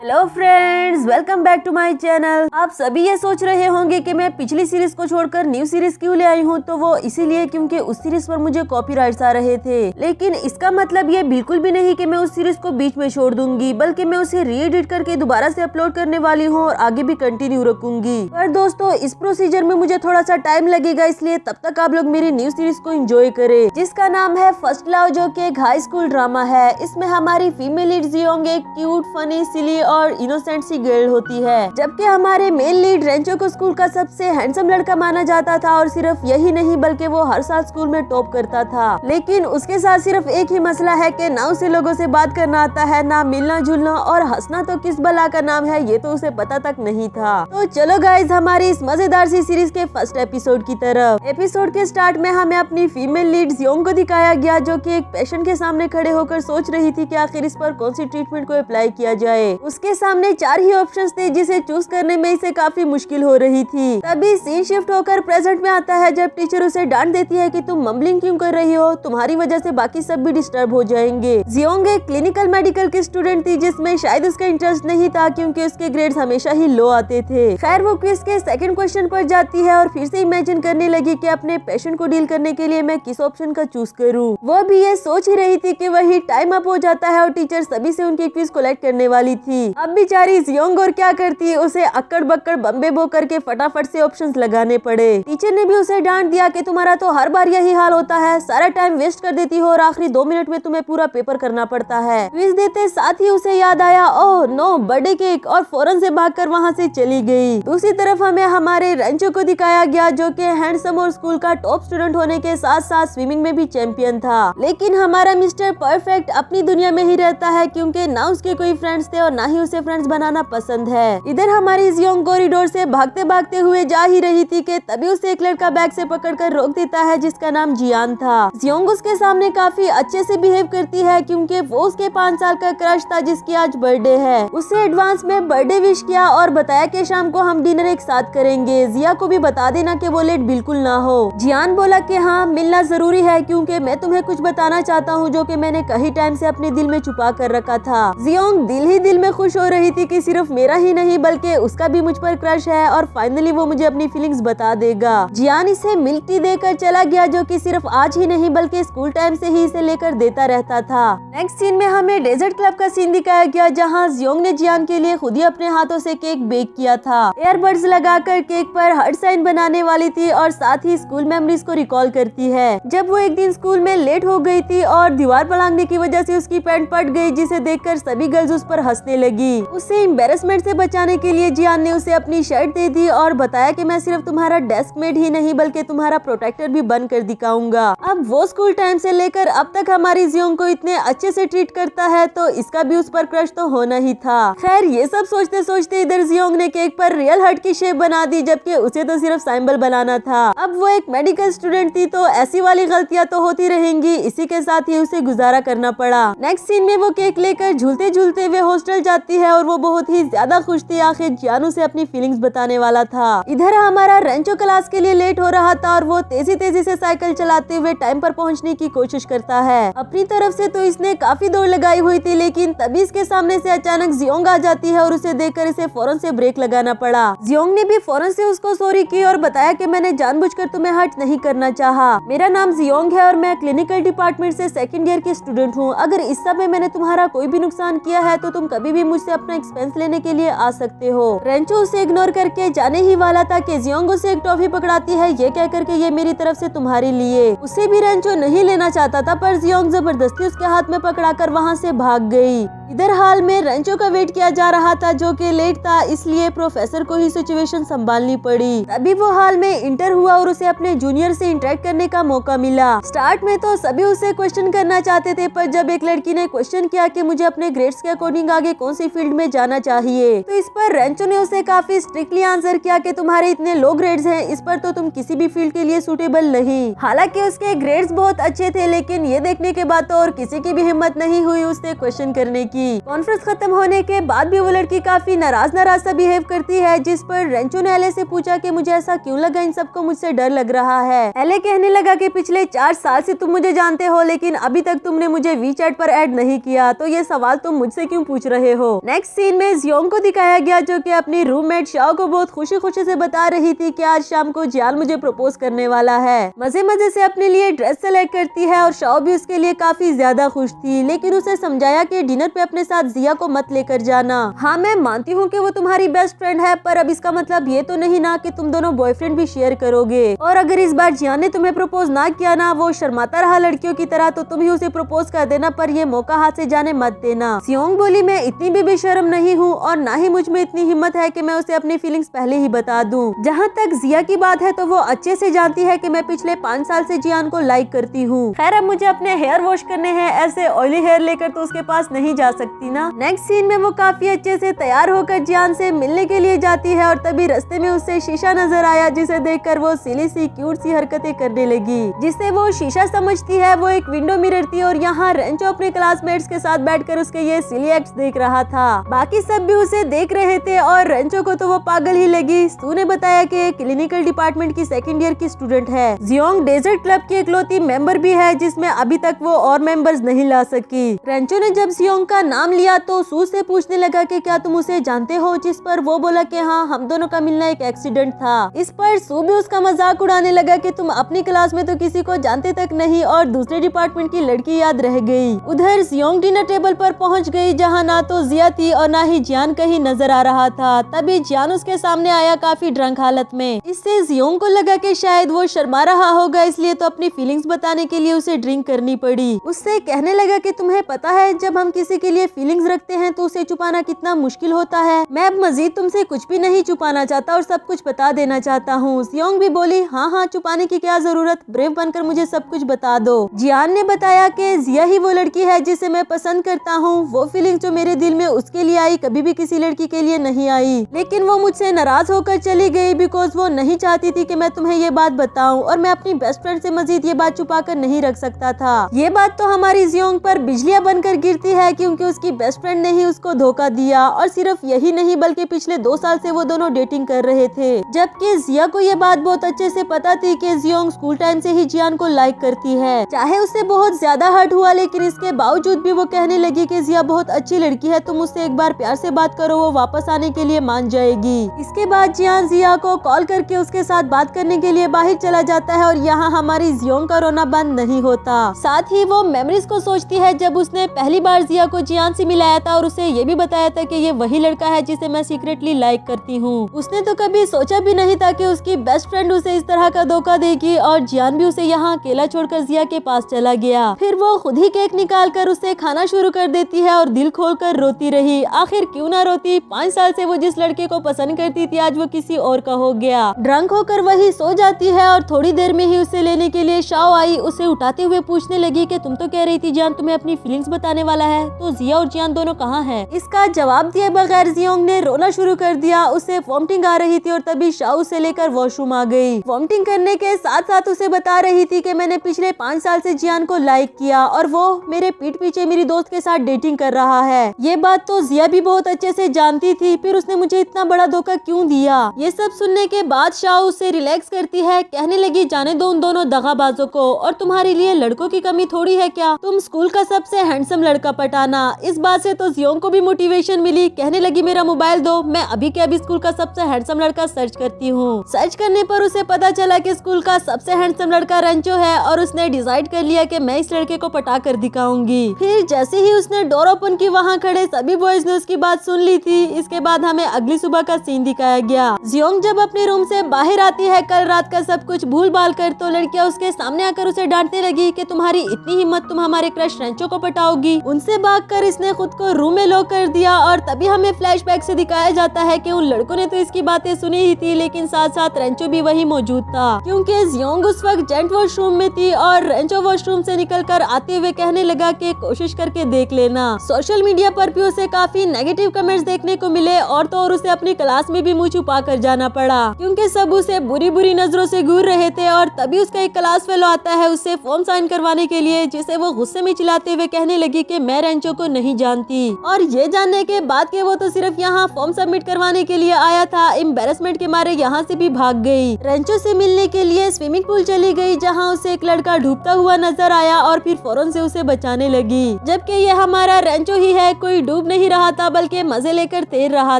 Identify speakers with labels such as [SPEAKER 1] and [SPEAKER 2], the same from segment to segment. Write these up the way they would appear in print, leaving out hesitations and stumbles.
[SPEAKER 1] Hello friends, welcome back to my channel. आप सभी ये सोच रहे होंगे कि मैं पिछली सीरीज को छोड़कर न्यू सीरीज क्यों ले आई हूँ, तो वो इसीलिए क्योंकि उस सीरीज पर मुझे कॉपीराइट्स आ रहे थे। लेकिन इसका मतलब ये बिल्कुल भी नहीं कि मैं उस सीरीज को बीच में छोड़ दूंगी, बल्कि मैं उसे री एडिट करके दोबारा से अपलोड करने वाली हूँ और आगे भी कंटिन्यू रखूंगी। पर दोस्तों, इस प्रोसीजर में मुझे थोड़ा सा टाइम लगेगा, इसलिए तब तक आप लोग मेरी न्यू सीरीज को एंजॉय करें, जिसका नाम है फर्स्ट लव, जो कि एक हाई स्कूल ड्रामा है। इसमें हमारी फीमेल लीड जियोंग एक क्यूट, फनी, सिली और इनोसेंट सी गर्ल होती है, जबकि हमारे मेल लीड रेंचो को स्कूल का सबसे हैंडसम लड़का माना जाता था। और सिर्फ यही नहीं, बल्कि वो हर साल स्कूल में टॉप करता था। लेकिन उसके साथ सिर्फ एक ही मसला है कि ना उसे लोगों से बात करना आता है, ना मिलना जुलना, और हंसना तो किस बला का नाम है ये तो उसे पता तक नहीं था। तो चलो गाइज, हमारी इस मजेदार सी सीरीज के फर्स्ट एपिसोड की तरफ। एपिसोड के स्टार्ट में हमें अपनी फीमेल लीड जियोंग को दिखाया गया, जो कि एक पेशेंट के सामने खड़े होकर सोच रही थी कि आखिर इस पर कौन सी ट्रीटमेंट को अप्लाई किया जाए। उसके सामने 4 ही ऑप्शंस थे, जिसे चूज करने में इसे काफी मुश्किल हो रही थी। तभी सीन शिफ्ट होकर प्रेजेंट में आता है, जब टीचर उसे डांट देती है कि तुम मम्बलिंग क्यों कर रही हो, तुम्हारी वजह से बाकी सब भी डिस्टर्ब हो जाएंगे। जियोंग एक क्लिनिकल मेडिकल की स्टूडेंट थी, जिसमें शायद उसका इंटरेस्ट नहीं था, क्योंकि उसके ग्रेड्स हमेशा ही लो आते थे। खैर, वो क्विज के सेकंड क्वेश्चन पर जाती है और फिर से इमेजिन करने लगी कि अपने पेशेंट को डील करने के लिए मैं किस ऑप्शन का चूज करूं। वो भी ये सोच ही रही थी कि वही टाइम अप हो जाता है और टीचर सभी से उनकी क्विज कलेक्ट करने वाली थी। अब बेचारी जियोंग और क्या करती है, उसे अक्कड़ बक्कड़ बम्बे बो करके फटाफट से ऑप्शंस लगाने पड़े। टीचर ने भी उसे डांट दिया कि तुम्हारा तो हर बार यही हाल होता है, सारा टाइम वेस्ट कर देती हो और आखिरी 2 मिनट में तुम्हें पूरा पेपर करना पड़ता है। क्विज देते साथ ही उसे याद आया, ओह नो, बर्थडे केक, और फौरन से भागकर वहाँ से चली गई। दूसरी तरफ हमें हमारे रेंचो को दिखाया गया, जो कि हैंडसम और स्कूल का टॉप स्टूडेंट होने के साथ साथ स्विमिंग में भी चैंपियन था। लेकिन हमारा मिस्टर परफेक्ट अपनी दुनिया में ही रहता है, क्योंकि ना उसके कोई फ्रेंड्स थे और ना ही उसे फ्रेंड्स बनाना पसंद है। इधर हमारी जियोंग कॉरिडोर से भागते भागते हुए जा ही रही थी कि तभी उसे एक लड़का बैग से पकड़कर रोक देता है, जिसका नाम जियान था। जियोंग उसके सामने काफी अच्छे से बिहेव करती है, क्योंकि वो उसके 5 साल का क्रश था, जिसकी आज बर्थडे है। उसे एडवांस में बर्थडे विश किया और बताया कि शाम को हम डिनर एक साथ करेंगे। जिया को भी बता देना कि वो लेट बिल्कुल ना हो। जियान बोला कि हाँ, मिलना जरूरी है, क्योंकि मैं तुम्हें कुछ बताना चाहता हूँ, जो कि मैंने कई टाइम से अपने दिल में छुपा कर रखा था। जियोंग दिल ही दिल में खुश हो रही थी कि सिर्फ मेरा ही नहीं, बल्कि उसका भी मुझ पर क्रश है और फाइनली वो मुझे अपनी फीलिंग्स बता देगा। जियान इसे मिल्क टी देकर चला गया, जो कि सिर्फ आज ही नहीं बल्कि स्कूल टाइम से ही इसे लेकर देता रहता था। नेक्स्ट सीन में हमें डेजर्ट क्लब का सीन दिखाया गया, जहां जियोंग ने जियान के लिए खुद ही अपने हाथों से केक बेक किया था। एयरबड्स लगाकर केक पर हार्ट साइन बनाने वाली थी और साथ ही स्कूल मेमोरीज को रिकॉल करती है। जब वो एक दिन स्कूल में लेट हो गई थी और दीवार पर लांघने की वजह से उसकी पैंट फट गई, जिसे देखकर सभी गर्ल्स उस पर हंसने लगी। उसे एम्बेरसमेंट से बचाने के लिए जियान ने उसे अपनी शर्ट दे दी और बताया कि मैं सिर्फ तुम्हारा डेस्क मेट ही नहीं, बल्कि तुम्हारा प्रोटेक्टर भी बनकर दिखाऊंगा। अब वो स्कूल टाइम से लेकर अब तक हमारी जियोंग को इतने अच्छे से ट्रीट करता है, तो इसका भी उस पर क्रश तो होना ही था। खैर, ये सब सोचते सोचते इधर जियोंग ने केक पर रियल हार्ट की शेप बना दी, जबकि उसे तो सिर्फ सिंबल बनाना था। अब वो एक मेडिकल स्टूडेंट थी, तो ऐसी वाली गलतियां तो होती रहेंगी, इसी के साथ ही उसे गुजारा करना पड़ा। नेक्स्ट सीन में वो केक लेकर झूलते झूलते वे हॉस्टल जाती है और वो बहुत ही ज्यादा खुश थी, आखिर जियान से अपनी फीलिंग्स बताने वाला था। इधर हमारा रेंचो क्लास के लिए लेट हो रहा था और वो तेजी तेजी से साइकिल चलाते हुए टाइम पर पहुंचने की कोशिश करता है। अपनी तरफ से तो इसने काफी दौड़ लगाई हुई थी, लेकिन तभी इसके सामने से अचानक जियोंग आ जाती है और उसे देखकर इसे फौरन से ब्रेक लगाना पड़ा। जियोंग ने भी फौरन से उसको सॉरी की और बताया कि मैंने जानबूझकर तुम्हें हर्ट नहीं करना चाहा। मेरा नाम जियोंग है और मैं क्लिनिकल डिपार्टमेंट से 2nd ईयर की स्टूडेंट हूँ। अगर इस समय मैंने तुम्हारा कोई भी नुकसान किया है, तो तुम कभी भी मुझसे अपना एक्सपेंस लेने के लिए आ सकते हो। रेंचो उसे इग्नोर करके जाने ही वाला था कि जियोंग उसे एक टॉफी पकड़ाती है, ये कहकर के ये मेरी तरफ से तुम्हारे लिए। उसे भी रेंचो नहीं लेना चाहता था, पर जियोंग जबरदस्ती उसके हाथ में पकड़ाकर वहाँ से भाग गई। इधर हाल में रेंचो का वेट किया जा रहा था, जो कि लेट था, इसलिए प्रोफेसर को ही सिचुएशन संभालनी पड़ी। तभी वो हाल में इंटर हुआ और उसे अपने जूनियर से इंटरेक्ट करने का मौका मिला। स्टार्ट में तो सभी उसे क्वेश्चन करना चाहते थे, पर जब एक लड़की ने क्वेश्चन किया कि मुझे अपने ग्रेड्स के अकॉर्डिंग आगे कौन सी फील्ड में जाना चाहिए, तो इस पर रेंचो ने उसे काफी स्ट्रिक्टली आंसर किया कि तुम्हारे इतने लो ग्रेड्स हैं, इस पर तो तुम किसी भी फील्ड के लिए सूटेबल नहीं। हालांकि उसके ग्रेड्स बहुत अच्छे थे, लेकिन ये देखने के बाद तो और किसी की भी हिम्मत नहीं हुई उससे क्वेश्चन करने की। की। कॉन्फ्रेंस खत्म होने के बाद भी वो लड़की काफी नाराज सा बिहेव करती है, जिस पर रेंचो ने एले से पूछा कि मुझे ऐसा क्यों लगा, इन सबको मुझसे डर लग रहा है। एले कहने लगा कि पिछले 4 साल से तुम मुझे जानते हो, लेकिन अभी तक तुमने मुझे वीचैट पर ऐड नहीं किया, तो ये सवाल तुम मुझसे क्यों पूछ रहे हो। नेक्स्ट सीन में जियोंग को दिखाया गया, जो कि अपनी रूममेट शाओ को बहुत खुशी खुशी से बता रही थी कि आज शाम को जियान मुझे प्रपोज करने वाला है। मजे मजे से अपने लिए ड्रेस सेलेक्ट करती है और शाओ भी उसके लिए काफी ज्यादा खुश थी, लेकिन उसे समझाया कि डिनर पे अपने साथ जिया को मत लेकर जाना। हाँ, मैं मानती हूँ कि वो तुम्हारी बेस्ट फ्रेंड है, पर अब इसका मतलब ये तो नहीं ना कि तुम दोनों बॉयफ्रेंड भी शेयर करोगे। और अगर इस बार जियान ने तुम्हें प्रपोज ना किया ना, वो शर्माता रहा लड़कियों की तरह, तो तुम ही उसे प्रपोज कर देना, पर ये मौका हाथ से जाने मत देना। जियोंग बोली, मैं इतनी भी बेशर्म नहीं हूँ और ना ही मुझ में इतनी हिम्मत है कि मैं उसे अपनी फीलिंग्स पहले ही बता दूं। जहाँ तक जिया की बात है तो वो अच्छे से जानती है कि मैं पिछले 5 साल से जियान को लाइक करती हूँ। खैर, अब मुझे अपने हेयर वॉश करने हैं, ऐसे ऑयली हेयर लेकर तो उसके पास नहीं जा सकती ना। नेक्स्ट सीन में वो काफी अच्छे से तैयार होकर जियान से मिलने के लिए जाती है और तभी रास्ते में उसे शीशा नजर आया, जिसे देखकर वो सिली सी क्यूट सी हरकतें करने लगी। जिसे वो शीशा समझती है, वो एक विंडो मिरर थी और यहाँ रेंचो अपने क्लासमेट्स के साथ बैठकर उसके ये सिली एक्ट्स देख रहा था। बाकी सब भी उसे देख रहे थे और रेंचो को तो वो पागल ही लगी। स्तू ने बताया कि क्लिनिकल डिपार्टमेंट की 2nd ईयर की स्टूडेंट है। जियोंग डेजर्ट क्लब की इकलौती मेंबर भी है, जिसमें अभी तक वो और मेंबर्स नहीं ला सकी। रेंचो ने जब जियोंग का नाम लिया तो सू से पूछने लगा कि क्या तुम उसे जानते हो, जिस पर वो बोला कि हाँ, हम दोनों का मिलना एक एक्सीडेंट था। इस पर सू भी उसका मजाक उड़ाने लगा कि तुम अपनी क्लास में तो किसी को जानते तक नहीं और दूसरे डिपार्टमेंट की लड़की याद रह गई। उधर जियोंग डिनर टेबल पर पहुंच गई, जहां ना तो जिया थी और ना ही जियान कहीं नजर आ रहा था। तभी जियान उसके सामने आया काफी ड्रंक हालत में। इससे जियोंग को लगा कि शायद वो शर्मा रहा होगा, इसलिए तो अपनी फीलिंग्स बताने के लिए उसे ड्रिंक करनी पड़ी। उससे कहने लगा कि तुम्हें पता है, जब हम किसी के लिए फीलिंग्स रखते हैं तो उसे छुपाना कितना मुश्किल होता है। मैं अब मजीद तुमसे कुछ भी नहीं छुपाना चाहता और सब कुछ बता देना चाहता हूँ। जियोंग भी बोली, हाँ हाँ, छुपाने की क्या जरूरत, ब्रेव बनकर मुझे सब कुछ बता दो। जियान ने बताया कि जिया ही वो लड़की है जिसे मैं पसंद करता हूँ। वो फीलिंग्स जो मेरे दिल में उसके लिए आई, कभी भी किसी लड़की के लिए नहीं आई, लेकिन वो मुझसे नाराज होकर चली गई बिकॉज वो नहीं चाहती थी कि मैं तुम्हें ये बात बताऊं और मैं अपनी बेस्ट फ्रेंड से मजीद ये बात छुपा कर नहीं रख सकता था। ये बात तो हमारी जियोंग पर बिजलियां बनकर गिरती है, क्योंकि उसकी बेस्ट फ्रेंड ने ही उसको धोखा दिया। और सिर्फ यही नहीं, बल्कि पिछले 2 साल से वो दोनों डेटिंग कर रहे थे, जबकि जिया को ये बात बहुत अच्छे से पता थी कि जियोंग स्कूल टाइम से ही जियान को लाइक करती है। चाहे उसे बहुत ज्यादा हर्ट हुआ, लेकिन इसके बावजूद भी वो कहने लगी कि जिया बहुत अच्छी लड़की है, तुम उससे एक बार प्यार से बात करो, वो वापस आने के लिए मान जाएगी। इसके बाद जियान जिया को कॉल करके उसके साथ बात करने के लिए बाहर चला जाता है और यहाँ हमारी जियोंग का रोना बंद नहीं होता। साथ ही वो मेमोरीज को सोचती है जब उसने पहली बार जिया को जियान से मिलाया था और उसे ये भी बताया था कि ये वही लड़का है जिसे मैं सीक्रेटली लाइक करती हूँ। उसने तो कभी सोचा भी नहीं था कि उसकी बेस्ट फ्रेंड उसे इस तरह का धोखा देगी और जियान भी उसे यहाँ अकेला छोड़कर जिया के पास चला गया। फिर वो खुद ही केक निकाल कर उसे खाना शुरू कर देती है और दिल खोल कर रोती रही। आखिर क्यों ना रोती, 5 साल से वो जिस लड़के को पसंद करती थी, आज वो किसी और का हो गया। ड्रंक होकर वही सो जाती है और थोड़ी देर में ही उसे लेने के लिए शाओ आई। उसे उठाते हुए पूछने लगी कि तुम तो कह रही थी जियान तुम्हें अपनी फीलिंग्स बताने वाला है, तो जिया और जियान दोनों कहाँ हैं? इसका जवाब दिए बगैर जियोंग ने रोना शुरू कर दिया। उसे वॉमिटिंग आ रही थी और तभी शाओ उसे लेकर वॉशरूम आ गई। वॉमिटिंग करने के साथ साथ उसे बता रही थी कि मैंने पिछले 5 साल से जियान को लाइक किया और वो मेरे पीठ पीछे मेरी दोस्त के साथ डेटिंग कर रहा है। ये बात तो जिया भी बहुत अच्छे से जानती थी, फिर उसने मुझे इतना बड़ा धोखा क्यों दिया? ये सब सुनने के बाद शाओ उसे रिलैक्स करती है, कहने लगी जाने दो उन दोनों दगाबाजों को, और तुम्हारे लिए लड़कों की कमी थोड़ी है क्या? तुम स्कूल का सबसे हैंडसम लड़का पटाना। इस बात से तो जियोंग को भी मोटिवेशन मिली, कहने लगी मेरा मोबाइल दो, मैं अभी के अभी स्कूल का सबसे हैंडसम लड़का सर्च करती हूँ। सर्च करने पर उसे पता चला कि स्कूल का सबसे हैंडसम लड़का रेंचो है और उसने डिसाइड कर लिया कि मैं इस लड़के को पटा कर दिखाऊंगी। फिर जैसे ही उसने डोर ओपन की, वहाँ खड़े सभी बॉयज ने उसकी बात सुन ली थी। इसके बाद हमें अगली सुबह का सीन दिखाया गया। जियोंग जब अपने रूम से बाहर आती है कल रात का सब कुछ भूल भाल कर, तो लड़कियां उसके सामने आकर उसे डांटने लगी कि तुम्हारी इतनी हिम्मत, तुम हमारे क्रश रेंचो को पटाओगी। उनसे भागकर इसने खुद को रूम में लॉक कर दिया और तभी हमें फ्लैशबैक से दिखाया जाता है कि उन लड़कों ने तो इसकी बातें सुनी ही थी, लेकिन साथ साथ रेंचो भी वही मौजूद था, क्योंकि जियोंग उस वक्त जेंट वॉशरूम में थी और रेंचो वॉशरूम से निकलकर आते हुए कहने लगा कि कोशिश करके देख लेना। सोशल मीडिया पर भी उसे काफी नेगेटिव कमेंट्स देखने को मिले और तो और उसे अपनी क्लास में भी मुंह छुपा कर जाना पड़ा, क्योंकि सब उसे बुरी बुरी नजरों से घूर रहे थे। और तभी उसका एक क्लास फेलो आता है उससे फॉर्म साइन करवाने के लिए, जिसे वो गुस्से में चिल्लाते हुए कहने लगी कि मैं रेंचो को नहीं जानती। और ये जानने के बाद कि वो तो सिर्फ यहाँ फॉर्म सबमिट करवाने के लिए आया था, एम्बेरसमेंट के मारे यहाँ से भी भाग गई। रेंचो से मिलने के लिए स्विमिंग पूल चली गई, जहाँ उसे एक लड़का डूबता हुआ नजर आया और फिर फौरन से उसे बचाने लगी। जबकि ये हमारा रेंचो ही है, कोई डूब नहीं रहा था बल्कि मजे लेकर तैर रहा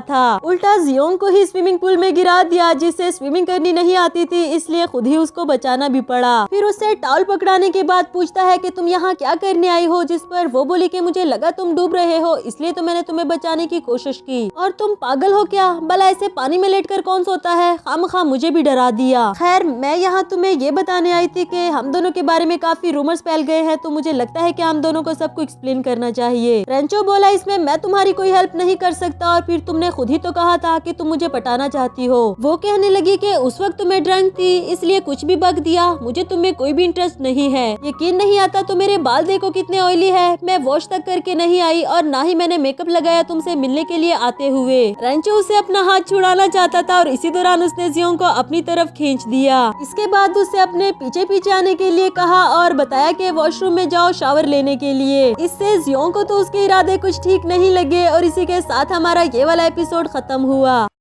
[SPEAKER 1] था। उल्टा जियोंग को ही स्विमिंग पूल में गिरा दिया, जिसे स्विमिंग करनी नहीं आती थी, इसलिए खुद ही उसको बचाना भी पड़ा। फिर उससे टॉवल पकड़ाने के बाद पूछता है कि तुम यहाँ क्या करने आई हो, जिस पर वो बोली कि मुझे लगा तुम डूब रहे हो, इसलिए तो मैंने तुम्हें बचाने की कोशिश की। और तुम पागल हो क्या, भला ऐसे पानी में लेटकर कौन सोता है, खामखा मुझे भी डरा दिया। खैर मैं यहाँ तुम्हें ये बताने आई थी कि हम दोनों के बारे में काफी रूमर्स फैल गए हैं, तो मुझे लगता है कि हम दोनों को सबको एक्सप्लेन करना चाहिए। रेंचो बोला इसमें मैं तुम्हारी कोई हेल्प नहीं कर सकता, और फिर तुमने खुद ही तो कहा था कि तुम मुझे पटाना चाहती हो। वो कहने लगी कि उस वक्त तुम्हें ड्रंक थी, इसलिए कुछ भी बक दिया, मुझे तुम्हें कोई भी इंटरेस्ट नहीं है। यकीन नहीं आता तो मेरे बाल देखो कितने ऑयली है, मैं वॉश तक करके नहीं आई और ना ही मैंने मेकअप लगाया तुमसे मिलने के लिए आते हुए। रेंचो उसे अपना हाथ छुड़ाना चाहता था और इसी दौरान उसने जियोंग को अपनी तरफ खींच दिया। इसके बाद उसे अपने पीछे पीछे आने के लिए कहा और बताया कि वॉशरूम में जाओ शावर लेने के लिए। इससे जियोंग को तो उसके इरादे कुछ ठीक नहीं लगे और इसी के साथ हमारा ये वाला एपिसोड खत्म हुआ।